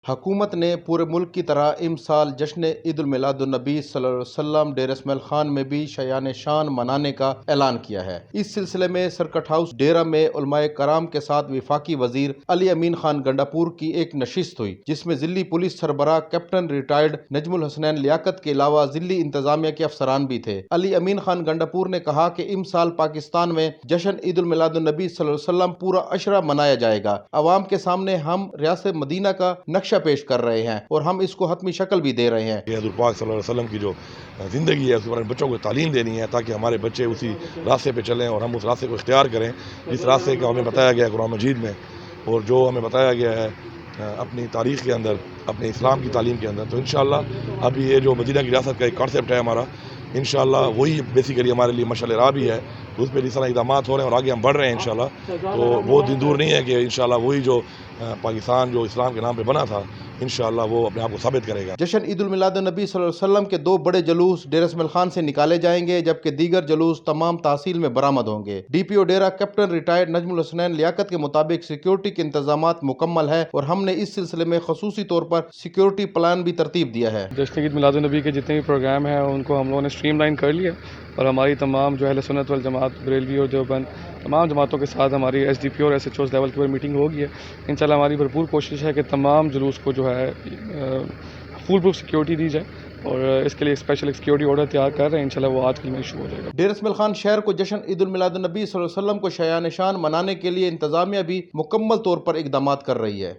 حکومت نے پورے ملک کی طرح امسال جشن عید المیلاد النبی صلی اللہ علیہ وسلم ڈیرہ اسماعیل خان میں بھی شایان شان منانے کا اعلان کیا ہے۔ اس سلسلے میں سرکٹ ہاؤس ڈیرہ میں علماء کرام کے ساتھ وفاقی وزیر علی امین خان گنڈاپور کی ایک نشست ہوئی، جس میں ضلعی پولیس سربراہ کیپٹن ریٹائرڈ نجم الحسنین لیاقت کے علاوہ ضلعی انتظامیہ کے افسران بھی تھے۔ علی امین خان گنڈاپور نے کہا کہ امسال پاکستان میں جشن عید المیلاد النبی صلی اللہ علیہ وسلم پورا عشرہ منایا جائے گا۔ عوام کے سامنے ہم ریاست مدینہ کا نقشہ پیش کر رہے ہیں اور ہم اس کو حتمی شکل بھی دے رہے ہیں۔ حضور پاک صلی اللہ علیہ وسلم کی جو زندگی ہے اس پر بچوں کو تعلیم دینی ہے تاکہ ہمارے بچے اسی راستے پہ چلیں اور ہم اس راستے کو اختیار کریں جس راستے کا ہمیں بتایا گیا ہے قرآن مجید میں اور جو ہمیں بتایا گیا ہے اپنی تاریخ کے اندر، اپنے اسلام کی تعلیم کے اندر۔ تو انشاءاللہ اب یہ جو مدینہ کی ریاست کا ایک کانسیپٹ ہے ہمارا، انشاءاللہ وہی بیسیکلی ہمارے لیے مشعل راہ بھی ہے، اس پہ جس طرح اقدامات ہو رہے ہیں اور آگے ہم بڑھ رہے ہیں انشاءاللہ، تو وہ دن دور نہیں ہے کہ انشاءاللہ وہی جو پاکستان جو اسلام کے نام پہ بنا تھا انشاءاللہ وہ اپنے آپ کو ثابت کرے گا۔ جشن عید المیلاد النبی صلی اللہ علیہ وسلم کے 2 بڑے جلوس ڈیرہ اسماعیل خان سے نکالے جائیں گے، جبکہ دیگر جلوس تمام تحصیل میں برآمد ہوں گے۔ ڈی پی او ڈیرہ کیپٹن ریٹائرڈ نجم الحسنین لیاقت کے مطابق سیکیورٹی کے انتظامات مکمل ہے اور ہم نے اس سلسلے میں خصوصی طور پر سیکیورٹی پلان بھی ترتیب دیا ہے۔ جشن عید میلاد النبی کے جتنے بھی پروگرام ہیں ان کو ہم لوگوں نے اسٹریم لائن کر لیا اور ہماری تمام جو اہل سنت والجماعت بریلوی اور دیوبند تمام جماعتوں کے ساتھ ہماری ایس ڈی پی اور ایس ایچ اوز لیول کی میٹنگ ہوگی ہے۔ انشاءاللہ ہماری بھرپور کوشش ہے کہ تمام جلوس کو جو ہے فول پروف سیکیورٹی دی جائے اور اس کے لیے اسپیشل سیکیورٹی آرڈر تیار کر رہے ہیں، انشاءاللہ وہ آج کل میں شروع ہو جائے گا۔ ڈیرہ اسماعیل خان شہر کو جشن عید المیلاد النبی صلی اللہ علیہ وسلم کو شایان شان منانے کے لیے انتظامیہ بھی مکمل طور پر اقدامات کر رہی ہے۔